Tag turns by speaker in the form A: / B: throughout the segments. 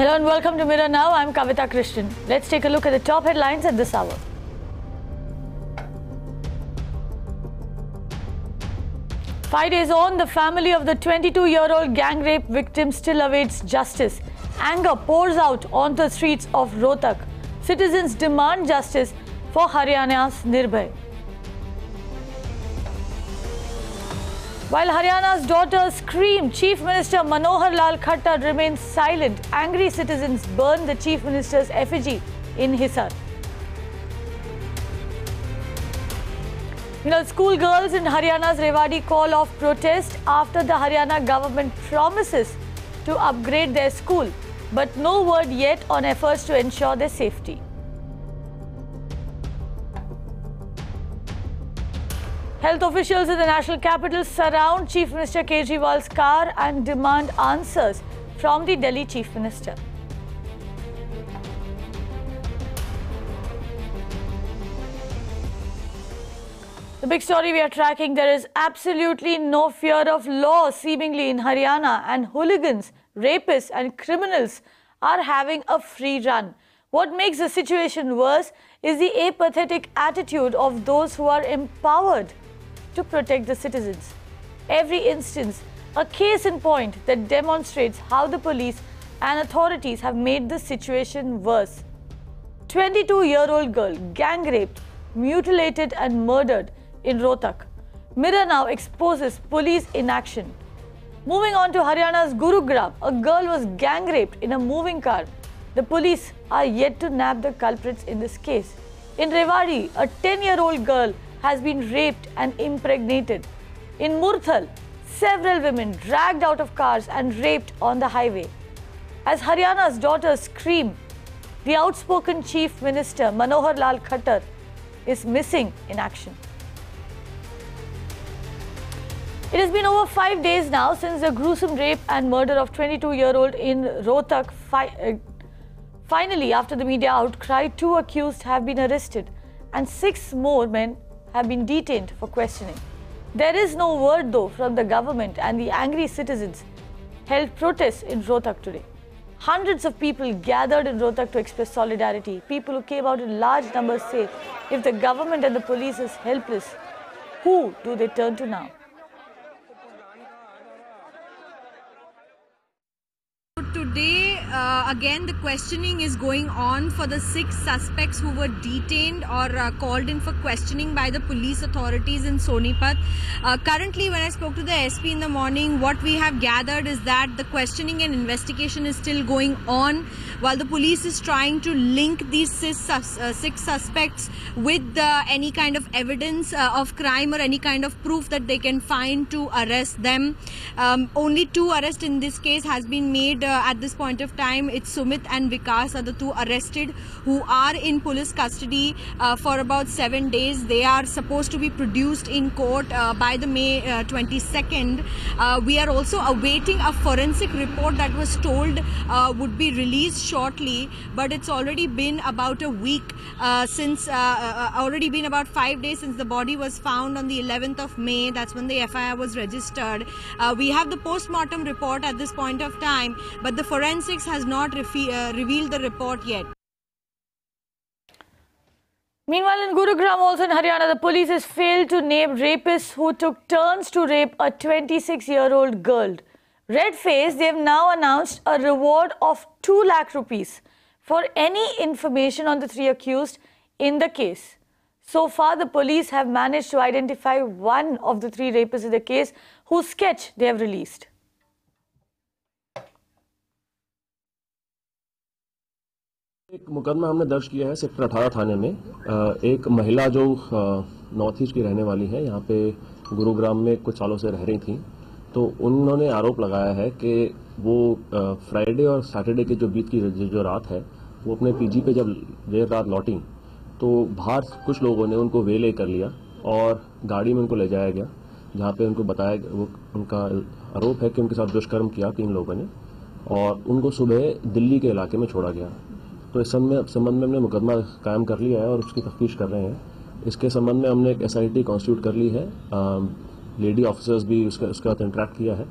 A: Hello and welcome to Mirror Now. I'm Kavita Krishnan. Let's take a look at the top headlines at this hour. Five days on, the family of the 22-year-old gang rape victim still awaits justice. Anger pours out onto the streets of Rohtak. Citizens demand justice for Haryana's Nirbhaya. While Haryana's daughters scream, Chief Minister Manohar Lal Khattar remains silent. Angry citizens burn the Chief Minister's effigy in Hisar. Schoolgirls in Haryana's Rewari call off protest after the Haryana government promises to upgrade their school, but no word yet on efforts to ensure their safety. Health officials in the national capital surround Chief Minister Kejriwal's car and demand answers from the Delhi Chief Minister. The big story we are tracking: there is absolutely no fear of law seemingly in Haryana, and hooligans, rapists and criminals are having a free run. What makes the situation worse is the apathetic attitude of those who are empowered to protect the citizens. Every instance, a case in point that demonstrates how the police and authorities have made the situation worse. 22-year-old girl gang raped, mutilated and murdered in Rohtak. Mirror Now exposes police inaction. Moving on to Haryana's Gurugram, a girl was gang raped in a moving car. The police are yet to nab the culprits in this case. In Rewari, a 10-year-old girl has been raped and impregnated. In Murthal, several women dragged out of cars and raped on the highway. As Haryana's daughters scream, the outspoken Chief Minister Manohar Lal Khattar is missing in action. It has been over 5 days now since the gruesome rape and murder of 22-year-old in Rohtak. Finally, after the media outcry, 2 accused have been arrested and 6 more men have been detained for questioning. There is no word though from the government, and the angry citizens held protests in Rohtak today. Hundreds of people gathered in Rohtak to express solidarity. People who came out in large numbers say, if the government and the police is helpless, who do they turn to now?
B: Today, again, the questioning is going on for the 6 suspects who were detained or called in for questioning by the police authorities in Sonipat. Currently, when I spoke to the SP in the morning, what we have gathered is that the questioning and investigation is still going on, while the police is trying to link these 6 suspects with any kind of evidence of crime or any kind of proof that they can find to arrest them. Only 2 arrests in this case has been made at this point of time. It's Sumit and Vikas are the 2 arrested who are in police custody for about 7 days. They are supposed to be produced in court by the May 22nd. We are also awaiting a forensic report that was told would be released shortly, but it's already been about a week since, already been about 5 days since the body was found on the 11th of May. That's when the FIR was registered. We have the post-mortem report at this point of time, but the forensics has not revealed the report yet.
A: Meanwhile, in Gurugram, also in Haryana, the police has failed to name rapists who took turns to rape a 26-year-old girl. Red-faced, they have now announced a reward of 2 lakh rupees for any information on the 3 accused in the case. So far, the police have managed to identify one of the 3 rapists in the case, whose sketch they have released.
C: एक मुकदमा हमने दर्ज किया है sector 18 थाने में। एक महिला जो नॉर्थ ईस्ट की रहने वाली है, यहाँ पे गुरुग्राम में कुछ सालों से रह रही थी, तो उन्होंने आरोप लगाया है कि वो फ्राइडे और सैटरडे के जो बीच की जो रात है, वो अपने पीजी पे जब देर रात लौटी तो बाहर कुछ लोगों ने उनको वेले कर लिया और गाड़ी में उनको ले जाया गया, जहाँ पे उनको बताया, वो उनका आरोप है कि उनके साथ दुष्कर्म किया 3 लोगों ने और उनको सुबह दिल्ली के इलाके में छोड़ा गया। तो इस संबंध में हमने मुकदमा कायम कर लिया है और उसकी तफ्तीश कर रहे हैं। इसके संबंध में हमने एक SIT कॉन्स्टिट्यूट कर ली है, लेडी ऑफिसर्स भी उसके साथ इंटरेक्ट किया है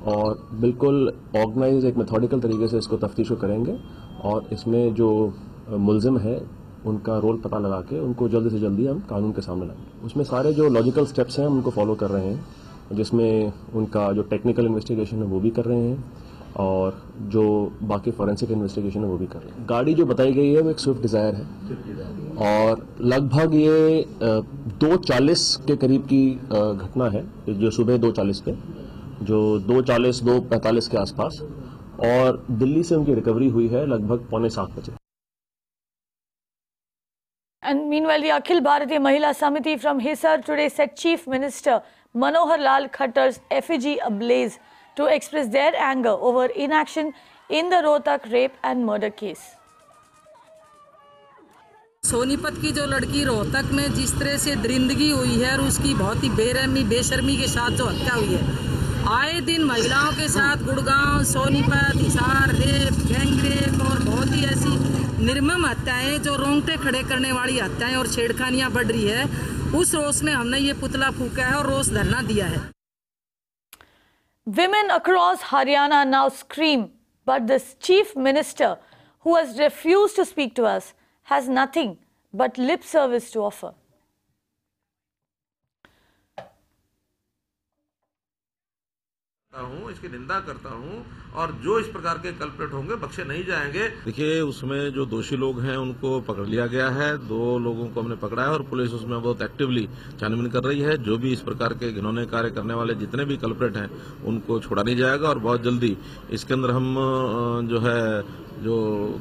C: और बिल्कुल ऑर्गेनाइज एक मेथोडिकल तरीके से इसको तफ्तीश करेंगे और इसमें जो मुलजिम है उनका रोल पता लगा के उनको जल्दी से जल्दी हम कानून के सामने लाएंगे। उसमें सारे जो लॉजिकल स्टेप्स हैं हम उनको फॉलो कर रहे हैं, जिसमें उनका जो टेक्निकल इन्वेस्टिगेशन है वो भी कर रहे हैं और जो बाकी फॉरेंसिक इन्वेस्टिगेशन है वो भी कर रहे हैं। गाड़ी जो बताई गई है वो एक स्विफ्ट डिज़ायर है और लगभग ये 2:40 के करीब की घटना है, जो सुबह 2:40 पे, जो 2:40 2:45 के आसपास, और दिल्ली से उनकी रिकवरी हुई है लगभग 6:45 बजे।
A: And meanwhile, the Akhil Bharatiya Mahila Samiti from Hisar today set Chief Minister Manohar Lal Khattar's effigy ablaze to express their anger over inaction in the Rohtak rape and murder case.
D: Sonipat की जो लड़की रोहतक में जिस तरह से दरिंदगी हुई है और उसकी बहुत ही बेरहमी बेशर्मी के साथ जो हत्या हुई है, आए दिन महिलाओं के साथ Gurgaon, Sonipat, Hisar rape, gang rape और बहुत ही ऐसी निर्मम हत्याएं जो रोंगटे खड़े करने वाली हत्याएं और छेड़खानियां बढ़ रही है, उस रोष में हमने ये पुतला फूंका है और रोष धरना दिया है।
A: Women across Haryana now scream, but the Chief Minister, who has refused to speak to us, has nothing but lip service to offer.
E: इसकी निंदा करता हूं और जो इस प्रकार के कल्प्रेट होंगे बख्शे नहीं जाएंगे। देखिए, उसमें जो दोषी लोग हैं उनको पकड़ लिया गया है, 2 लोगों को हमने पकड़ा है और पुलिस उसमें बहुत एक्टिवली छानबीन कर रही है। जो भी इस प्रकार के घिनौने कार्य करने वाले जितने भी कल्प्रेट हैं उनको छोड़ा नहीं जाएगा और बहुत जल्दी इसके अंदर हम जो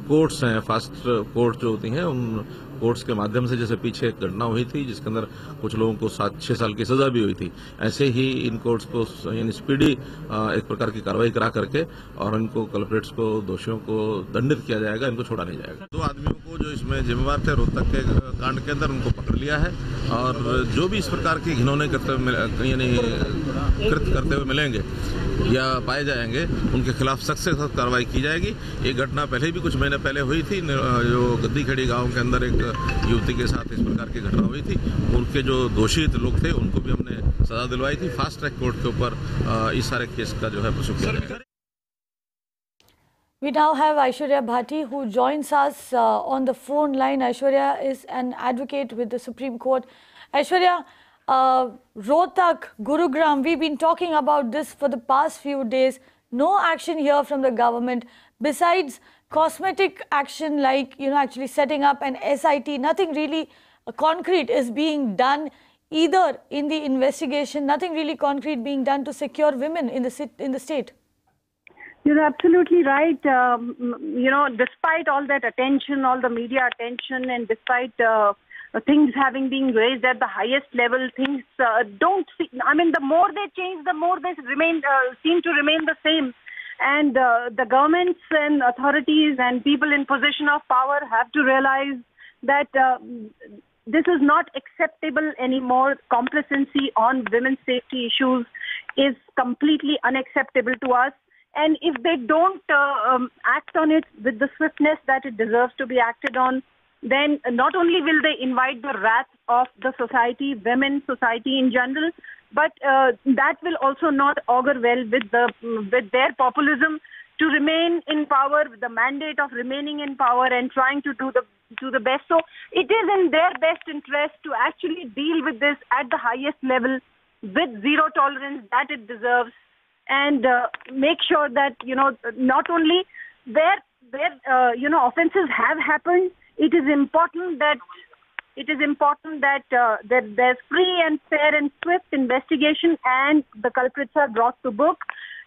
E: कोर्ट्स हैं, फास्ट कोर्ट जो होती हैं, उन कोर्ट्स के माध्यम से, जैसे पीछे एक घटना हुई थी जिसके अंदर कुछ लोगों को 7-6 साल की सजा भी हुई थी, ऐसे ही इन कोर्ट्स को यानी स्पीडी एक प्रकार की कार्रवाई करा करके और इनको कल्प्रेट्स को, दोषियों को दंडित किया जाएगा, इनको छोड़ा नहीं जाएगा। 2 आदमियों को जो इसमें जिम्मेवार थे रोहतक के कांड के अंदर, उनको पकड़ लिया है और जो भी इस प्रकार के घिनौने यानी कृत्य करते हुए मिलेंगे या पाए जाएंगे, उनके खिलाफ सख्त से सख्त कार्रवाई की जाएगी। ये घटना पहले भी कुछ महीने पहले हुई थी, जो गद्दी खेड़ी गांव के अंदर एक युवती के साथ इस प्रकार की घटना हुई थी। उनके जो दोषी लोग थे उनको भी हमने सजा दिलवाई थी। फास्ट ट्रैक कोर्ट के ऊपर इस सारे केस का जो है प्रस्तुत किया गया।
A: We now have Aishwarya Bhati who joins us on the phone line. Aishwarya is an advocate with the Supreme Court. Aishwarya, Rohtak, Gurugram, we've been talking about this for the past few days. No action here from the government. Besides cosmetic action like, actually setting up an SIT, nothing really concrete is being done either in the investigation, nothing really concrete being done to secure women in the state.
F: You're absolutely right. Despite all that attention, all the media attention, and despite things having been raised at the highest level, things don't see, the more they change, the more they seem to remain the same. And the governments and authorities and people in position of power have to realize that this is not acceptable anymore. Complacency on women's safety issues is completely unacceptable to us. And if they don't act on it with the swiftness that it deserves to be acted on, then not only will they invite the wrath of the society, women society in general, but that will also not augur well with their populism to remain in power, with the mandate of remaining in power and trying to do the best. So it is in their best interest to actually deal with this at the highest level with zero tolerance that it deserves, and make sure that not only where offences have happened, it is important that there's free and fair and swift investigation and the culprits are brought to book.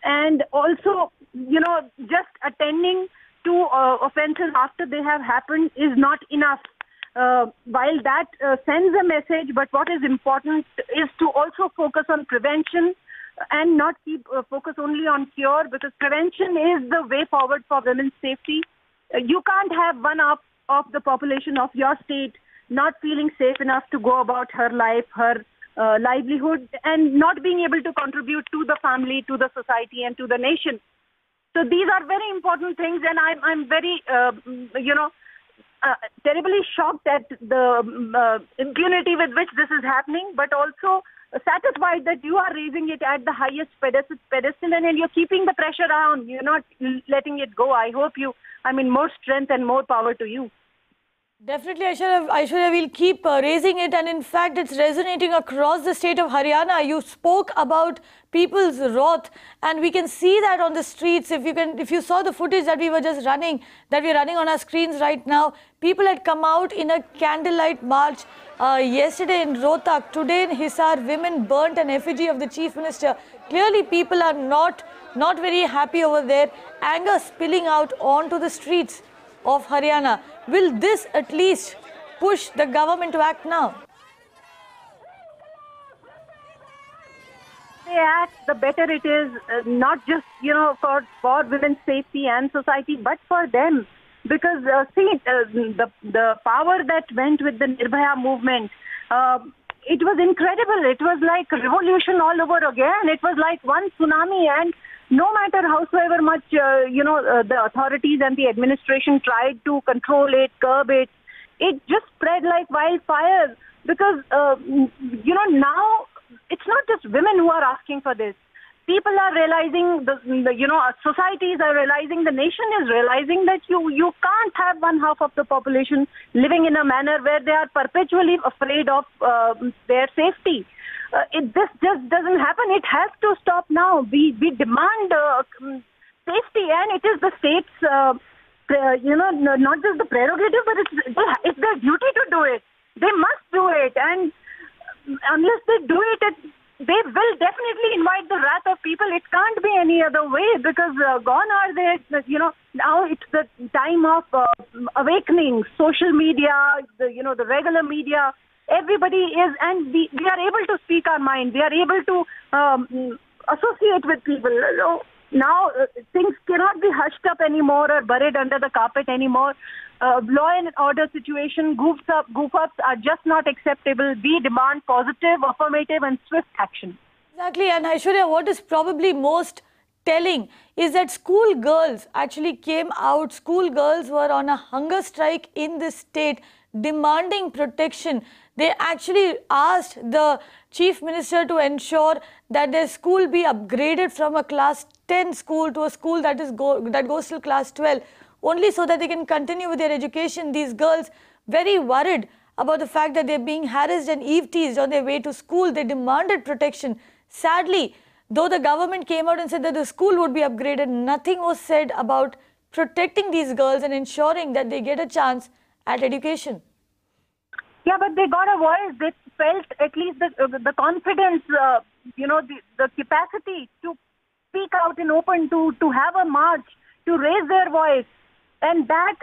F: And also, just attending to offences after they have happened is not enough. While that sends a message, but what is important is to also focus on prevention and not keep focus only on cure, because prevention is the way forward for women's safety. You can't have one half of the population of your state not feeling safe enough to go about her life, her livelihood, and not being able to contribute to the family, to the society, and to the nation. So these are very important things, and I'm very, terribly shocked at the impunity with which this is happening, but also satisfied that you are raising it at the highest pedestal and you're keeping the pressure on. You're not letting it go. I hope more strength and more power to you.
A: Definitely, Aishwarya will keep raising it, and in fact, it's resonating across the state of Haryana. You spoke about people's wrath, and we can see that on the streets. If you saw the footage that we were just running, that we're running on our screens right now, people had come out in a candlelight march yesterday in Rohtak. Today in Hisar, women burnt an effigy of the Chief Minister. Clearly, people are not very happy over there. Anger spilling out onto the streets of Haryana. Will this at least push the government to act now?
F: They act, the better it is, not just for women's safety and society, but for them. Because the power that went with the Nirbhaya movement, it was incredible. It was like revolution all over again. It was like one tsunami, and no matter howsoever much, the authorities and the administration tried to control it, curb it, it just spread like wildfire. Because, now it's not just women who are asking for this. People are realizing, societies are realizing, the nation is realizing that you can't have one half of the population living in a manner where they are perpetually afraid of their safety. This just doesn't happen. It has to stop now. We demand safety, and it is the state's, not just the prerogative, but it's their duty to do it. They must do it, and unless they do it, they will definitely invite the wrath of people. It can't be any other way, because gone are they, now it's the time of awakening. Social media, the regular media, everybody is, and we are able to speak our mind. We are able to associate with people. Now things cannot be hushed up anymore or buried under the carpet anymore. Law and order situation, goof-ups are just not acceptable. We demand positive, affirmative and swift action.
A: Exactly. And Aishwarya, what is probably most telling is that school girls actually came out. School girls were on a hunger strike in this state, demanding protection. They actually asked the Chief Minister to ensure that their school be upgraded from a class 10 school to a school that goes till class 12, only so that they can continue with their education. These girls very worried about the fact that they're being harassed and eve-teased on their way to school. They demanded protection. Sadly, though the government came out and said that the school would be upgraded, nothing was said about protecting these girls and ensuring that they get a chance at education.
F: Yeah, but they got a voice. They felt at least the confidence, the capacity to speak out in open, to have a march, to raise their voice. And that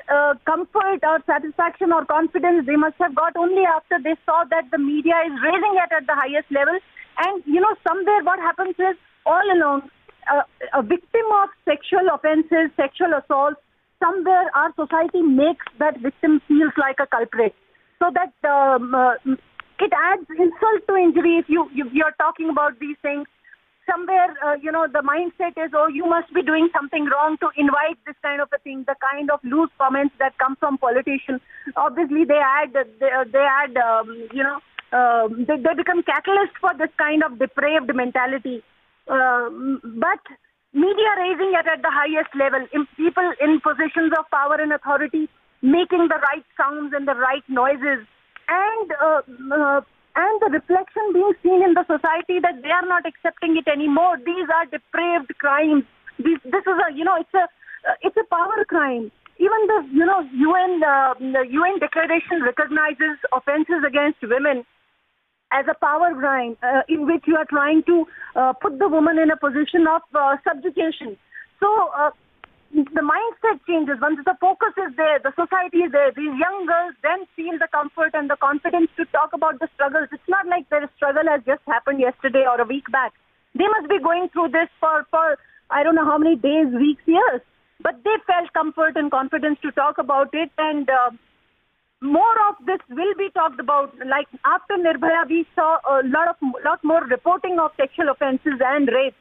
F: comfort or satisfaction or confidence they must have got only after they saw that the media is raising it at the highest level. And, somewhere what happens is, all along, a victim of sexual offenses, sexual assaults, somewhere our society makes that victim feels like a culprit. So that it adds insult to injury if you're talking about these things. Somewhere, the mindset is, oh, you must be doing something wrong to invite this kind of a thing, the kind of loose comments that come from politicians. Obviously, they become catalyst for this kind of depraved mentality. But media raising it at the highest level, people in positions of power and authority making the right sounds and the right noises, and the reflection being seen in the society that they are not accepting it anymore. These are depraved crimes. This is it's a power crime. Even the UN declaration recognizes offences against women as a power crime, in which you are trying to put the woman in a position of subjugation. So the mindset changes. Once the focus is there, the society is there, these young girls then feel the comfort and the confidence to talk about the struggles. It's not like their struggle has just happened yesterday or a week back. They must be going through this for I don't know how many days, weeks, years. But they felt comfort and confidence to talk about it, and more of this will be talked about. Like after Nirbhaya, we saw a lot more reporting of sexual offences and rape.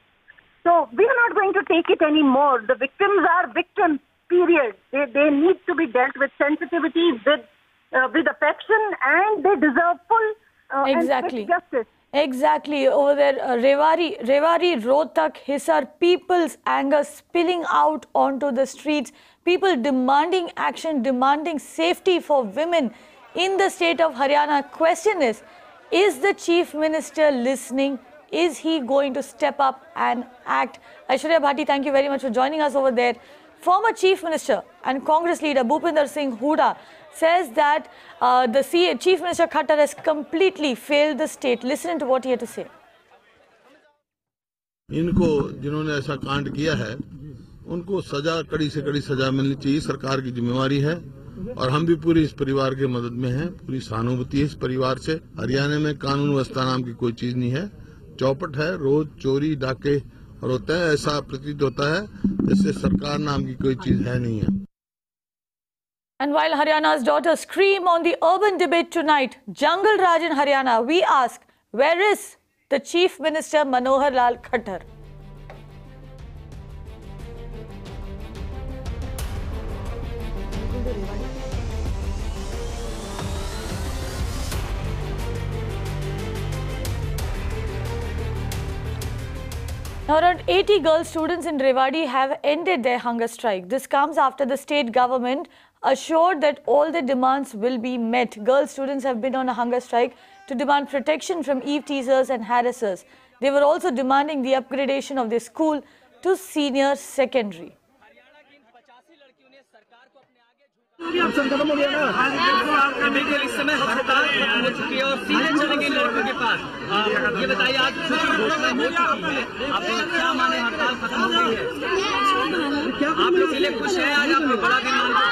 F: So we are not going to take it anymore. The victims are victims, period. They need to be dealt with sensitivity, with affection, and they deserve full and quick justice.
A: Exactly, over there, Rewari, Rohtak, Hisar, people's anger spilling out onto the streets, people demanding action, demanding safety for women in the state of Haryana. Question is the Chief Minister listening? Is he going to step up and act? Aishwarya Bhati, thank you very much for joining us over there. Former Chief Minister and Congress leader Bhupinder Singh Hooda says that the Chief Minister Khattar has completely failed the state. Listen to what he had to say.
G: इनको जिन्होंने ऐसा कांड किया है उनको सजा कड़ी से कड़ी सजा मिलनी चाहिए, सरकार की जिम्मेवारी है और हम भी पूरी इस परिवार के मदद में हैं, पूरी सहानुभूति है इस परिवार से। हरियाणा में कानून व्यवस्था नाम की कोई चीज नहीं है, चौपट है, रोज चोरी डाके और होता है, ऐसा प्रतीत होता है जैसे सरकार नाम की कोई चीज है नहीं है।
A: And while Haryana's daughters scream on the urban debate tonight, Jungle Raj in Haryana, we ask, where is the Chief Minister Manohar Lal Khattar? Now, around 80 girl students in Rewari have ended their hunger strike. This comes after the state government assured that all their demands will be met. Girl students have been on a hunger strike to demand protection from eve teasers and harassers. They were also demanding the upgradation of their school to senior secondary.
H: अब खत्म हो गया ना, बिल्कुल इस समय हड़ताल खत्म हो चुकी है और सीधे चलेंगे लड़कों के पास। ये बताइए, आज घोषणा हो चुकी है, आपने क्या माने हड़ताल खत्म हो गई है, आप लोग के लिए खुश है? आज आपने बड़ा दिन माना।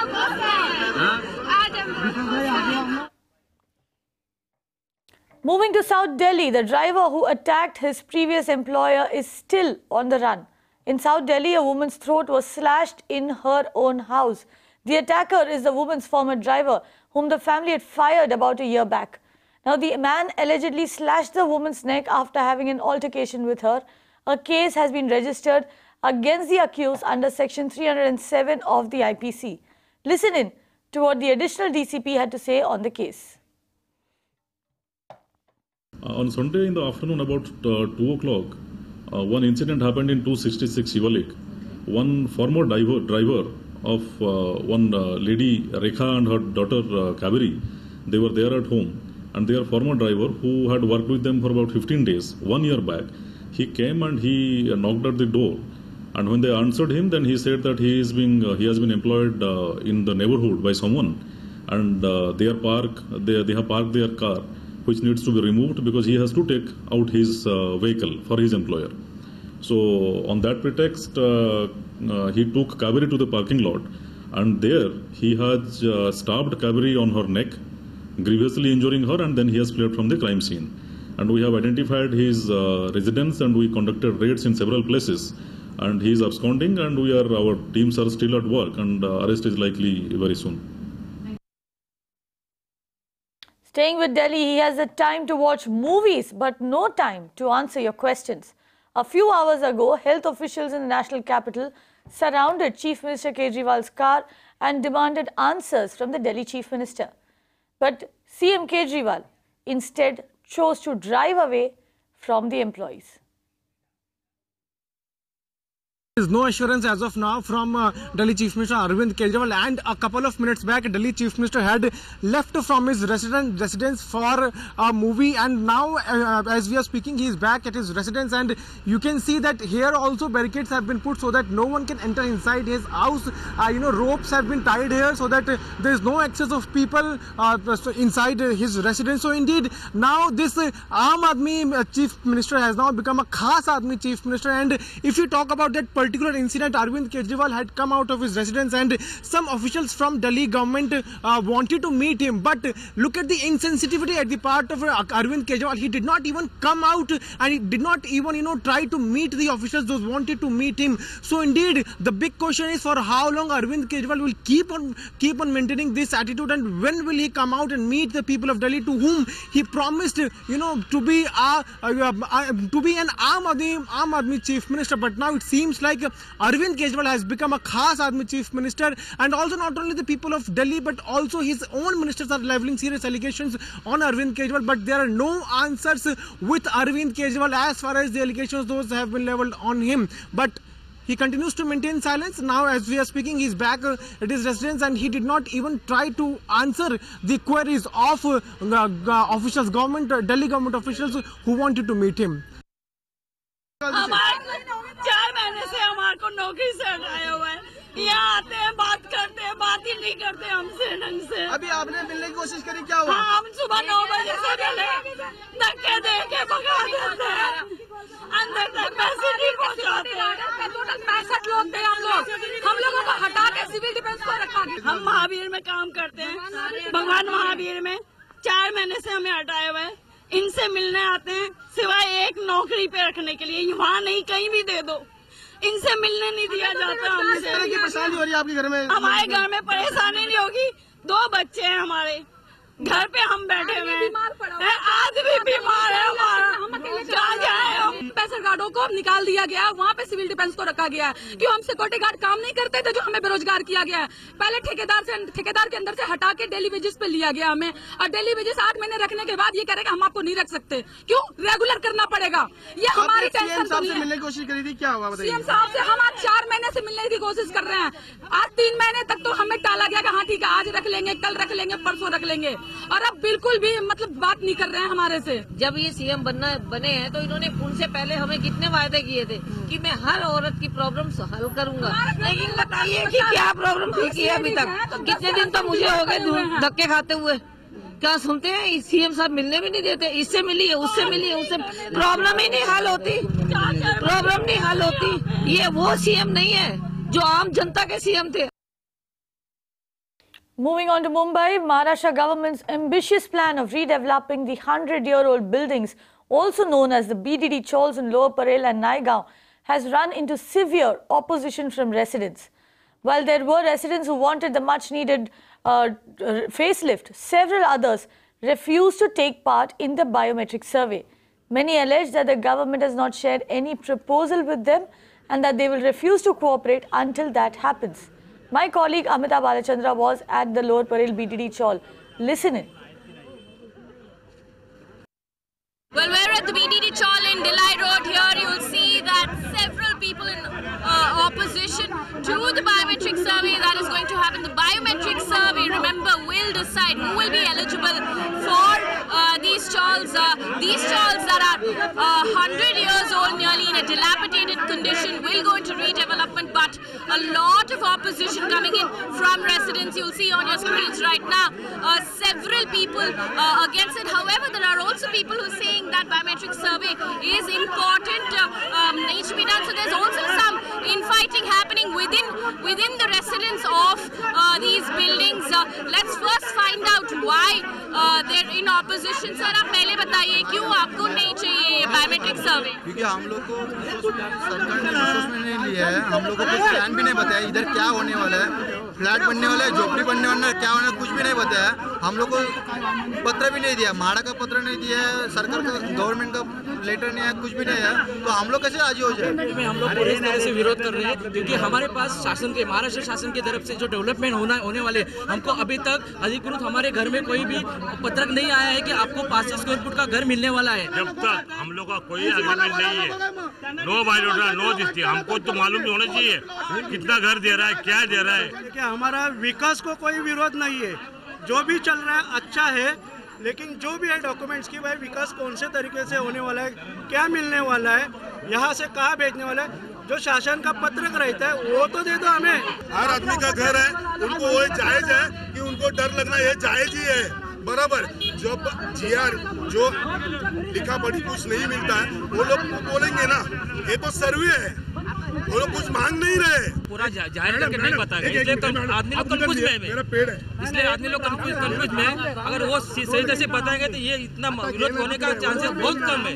A: Moving to South Delhi, the driver who attacked his previous employer is still on the run. In South Delhi, a woman's throat was slashed in her own house. The attacker is the woman's former driver, whom the family had fired about a year back. Now, the man allegedly slashed the woman's neck after having an altercation with her. A case has been registered against the accused under Section 307 of the IPC. Listen in to what the additional DCP had to say on the case.
I: On Sunday in the afternoon, about 2 o'clock, one incident happened in 266 Shivalik. One former driver of one lady, Rekha, and her daughter, Kaveri, they were there at home. And their former driver, who had worked with them for about 15 days, 1 year back, he came and he knocked at the door. And when they answered him, then he said that he has been employed in the neighborhood by someone. And they have parked their car, which needs to be removed because he has to take out his vehicle for his employer. So on that pretext, he took Kaveri to the parking lot, and there he has stabbed Kaveri on her neck, grievously injuring her, and then he has fled from the crime scene. And we have identified his residence, and we conducted raids in several places. And he is absconding, and our teams are still at work, and arrest is likely very soon.
A: Staying with Delhi, he has the time to watch movies, but no time to answer your questions. A few hours ago, health officials in the national capital surrounded Chief Minister Kejriwal's car and demanded answers from the Delhi Chief Minister. But CM Kejriwal instead chose to drive away from the employees.
J: There is no assurance as of now from Delhi Chief Minister Arvind Kejriwal, and a couple of minutes back Delhi Chief Minister had left from his residence for a movie, and now as we are speaking he is back at his residence, and you can see that here also barricades have been put so that no one can enter inside his house. Ropes have been tied here so that there is no access of people inside his residence. So indeed now this Aam Aadmi Chief Minister has now become a Khas Aadmi Chief Minister, and if you talk about that particular incident, Arvind Kejriwal had come out of his residence and some officials from Delhi government wanted to meet him, but look at the insensitivity at the part of Arvind Kejriwal. He did not even come out and he did not even try to meet the officials those wanted to meet him. So indeed the big question is for how long Arvind Kejriwal will keep on maintaining this attitude, and when will he come out and meet the people of Delhi to whom he promised to be an Aam Aadmi Chief Minister. But now it seems like like Arvind Kejriwal has become a Khas Aadmi chief minister, and also not only the people of Delhi but also his own ministers are leveling serious allegations on Arvind Kejriwal, but there are no answers with Arvind Kejriwal as far as the allegations those have been leveled on him. But he continues to maintain silence. Now as we are speaking, he's back at his residence and he did not even try to answer the queries of officials, Delhi government officials who wanted to meet him.
K: 4 महीने से हमारे को नौकरी से हटाया हुआ है। यहाँ आते हैं, बात करते हैं, बात ही नहीं करते हमसे ढंग से।
J: अभी आपने मिलने की कोशिश करी, क्या हुआ?
K: हाँ, हम सुबह 9 बजे से मिले, धक्के दे के भगा देते हैं, अंदर तक पैसे नहीं पहुँचाते हैं। 65 लोग थे हम लोगों को हटा के सिविल डिफेंस को रखा। हम महावीर में काम करते हैं, भगवान महावीर में 4 महीने से हमें हटाए हुए हैं। इनसे मिलने आते हैं सिवाय एक नौकरी पे रखने के लिए, वहाँ नहीं कहीं भी दे दो, इनसे मिलने नहीं दिया जाता। हमसे
J: किस तरह की परेशानी हो रही है आपके घर में?
K: हमारे घर में परेशानी नहीं होगी, 2 बच्चे हैं हमारे, घर पे हम बैठे हुए हैं, आज भी बीमार है हमारा, कहाँ जाए हम?
L: पैसे गार्डों को निकाल दिया गया, वहाँ पे सिविल डिफेंस को रखा गया है। क्यों? हम सिक्योरिटी गार्ड काम नहीं करते थे जो हमें बेरोजगार किया गया है। पहले ठेकेदार के अंदर से हटा के डेली वेजेस पे लिया गया हमें, और डेली वेजेस 8 महीने रखने के बाद ये कह रहे हम आपको नहीं रख सकते। क्यों? रेगुलर करना पड़ेगा। ये हमारी टेंशन
J: साहब से मिलने की कोशिश करी थी, क्या हुआ बताइए?
L: सीएम साहब से हम आज 4 महीने से मिलने की कोशिश कर रहे हैं। आज 3 महीने तक तो हमें टाला गया कि हाँ ठीक है, आज रख लेंगे, कल रख लेंगे, परसों रख लेंगे, और अब बिल्कुल भी मतलब बात नहीं कर रहे हैं हमारे से।
M: जब ये सीएम बने हैं तो इन्होंने उनसे पहले हमें कितने वायदे किए थे कि मैं हर औरत की प्रॉब्लम हल करूंगा, लेकिन बताइए कि क्या प्रॉब्लम ठीक है अभी तक? कितने दिन तो मुझे हो गए धक्के खाते हुए, क्या सुनते हैं? सीएम साहब मिलने भी नहीं देते, इससे मिलिए, उससे मिलिए, उससे प्रॉब्लम ही नहीं हल होती, प्रॉब्लम नहीं हल होती। ये वो सीएम नहीं है जो आम जनता के सीएम थे।
A: Moving on to Mumbai, Maharashtra government's ambitious plan of redeveloping the 100-year-old buildings, also known as the BDD Chawls in Lower Parel and Naigaon, has run into severe opposition from residents. While there were residents who wanted the much-needed facelift, several others refused to take part in the biometric survey. Many allege that the government has not shared any proposal with them and that they will refuse to cooperate until that happens. My colleague Amita Balachandra was at the Lower Parel BDD Chawl. Listen in.
N: Well, we're at the BDD Chawl in Delhi Road. Here you will see that several people in opposition to the biometric survey that is going to happen. The biometric survey, remember, will decide who will be eligible for these chawls. These chawls that are 100 years old, nearly in a dilapidated condition, will go into redevelopment, but a lot of opposition coming in from residents. You'll see on your screens right now several people against it. However, there are also people who are saying that biometric survey is important, needs to be done. So there's also some infighting happening within the residents of these buildings. Let's first find out why they're in opposition. Sir, आप पहले बताइए क्यों आपको नहीं चाहिए biometric सर्वे?
O: क्योंकि हम लोग को सरकार ने रिसोर्स में नहीं लिया है, हम लोग को कुछ प्लान भी नहीं बताया इधर क्या होने वाला है, फ्लैट बनने वाला है, झोपड़ी बनने वाला है, क्या होना है, कुछ भी नहीं बताया। हम लोग को पत्र भी नहीं दिया, म्हाडा का पत्र नहीं दिया है, सरकार का गवर्नमेंट का लेटर नहीं है, कुछ भी नहीं है, तो हम लोग कैसे राजी हो जाए?
P: हम लोग पूरी तरह से विरोध कर रहे हैं क्योंकि हमारे पास शासन के महाराष्ट्र शासन की तरफ से जो डेवलपमेंट होने वाले, हमको अभी तक अधिकृत हमारे घर में कोई भी पत्रक नहीं आया है कि आपको 500 स्क्वायर फुट का घर मिलने वाला है।
Q: जब तक हम लोग का कोई एग्रीमेंट नहीं है, नो बायोडाटा, नो जिस्ती, हमको तो मालूम भी होना चाहिए कितना घर दे रहा है, क्या दे रहा है।
R: देखिए, हमारा विकास को कोई विरोध नहीं है, जो भी चल रहा है अच्छा है, लेकिन जो भी है डॉक्यूमेंट्स की भाई विकास कौन से तरीके से होने वाला है, क्या मिलने वाला है, यहाँ से कहाँ भेजने वाला है, जो शासन का पत्रक रहता है वो तो दे दो हमें।
S: हर आदमी का घर है, उनको वो जायज है कि उनको डर लगना ये जायज ही है, बराबर। जो जीआर जो लिखा पढ़ी कुछ नहीं मिलता है वो लोग बोलेंगे ना, ये तो सर्वे है, वो लोग कुछ मांग नहीं रहे,
P: पूरा जाहिर करके नहीं बताएगा, इसलिए आदमी लोग कंफ्यूज में है, इसलिए आदमी लोग कंफ्यूज में है। अगर वो सही तरह से बताएंगे तो ये इतना विरोध होने का चांसेस बहुत कम है।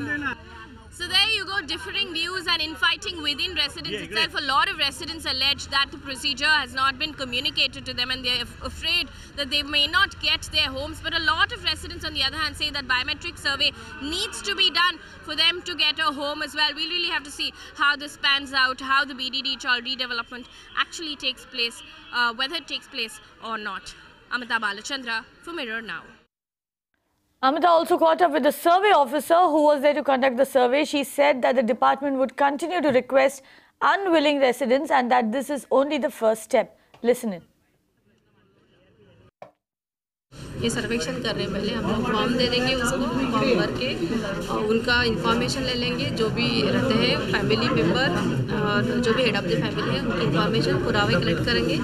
N: So there you go, differing views and infighting within residents itself. A lot of residents allege that the procedure has not been communicated to them and they're afraid that they may not get their homes. But a lot of residents on the other hand say that biometric survey needs to be done for them to get a home as well. We really have to see how this pans out, how the BDD Chawl redevelopment actually takes place, whether it takes place or not. Amita Balachandra for Mirror Now.
A: Amita also caught up with the survey officer who was there to conduct the survey. She said that the department would continue to request unwilling residents and that this is only the first step. Listen in.
T: ये सर्वेक्षण कर रहे हैं, पहले हम लोग form दे देंगे उसको, फॉर्म भर के और उनका इन्फॉर्मेशन ले लेंगे, जो भी रहते हैं फैमिली मेम्बर और जो भी हेड ऑफ द फैमिली है उनकी इन्फॉर्मेशन पुरावे कलेक्ट करेंगे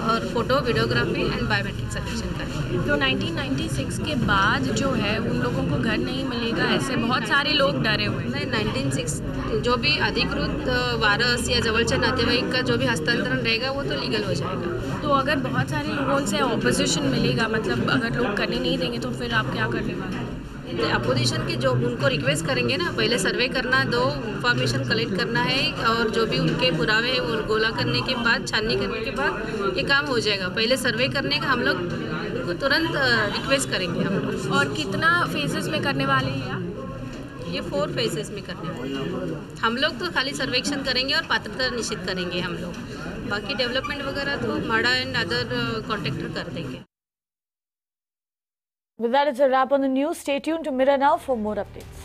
T: और फोटो वीडियोग्राफी एंड बायोमेट्रिक सर्वेक्षण करेंगे।
N: तो 1996 के बाद जो है उन लोगों को घर नहीं मिलेगा, ऐसे बहुत सारे लोग डरे हुए हैं।
T: 1996 जो भी अधिकृत वारस या जवलचे नातेवाईक का जो भी हस्तांतरण रहेगा वो तो लीगल हो जाएगा।
N: तो अगर बहुत सारे लोगों से ऑपोजिशन मिलेगा, मतलब अगर लोग करने नहीं देंगे तो फिर आप क्या करने वाले हैं?
T: अपोजिशन की जो उनको रिक्वेस्ट करेंगे ना, पहले सर्वे करना, दो इंफॉर्मेशन कलेक्ट करना है और जो भी उनके पुरावे हैं वो गोला करने के बाद, छाननी करने के बाद ये काम हो जाएगा। पहले सर्वे करने का हम लोग उनको तुरंत रिक्वेस्ट करेंगे हम लोग।
N: और कितना फेजेस में करने वाले हैं?
T: ये 4 फेजेस में करने वाले हम लोग। तो खाली सर्वेक्षण करेंगे और पात्रता निश्चित करेंगे हम लोग, बाकी डेवलपमेंट वगैरह तो माड़ा एंड अदर कॉन्ट्रैक्टर कर देंगे।
A: With that, it's a wrap on the news. Stay tuned to Mirror Now for more updates.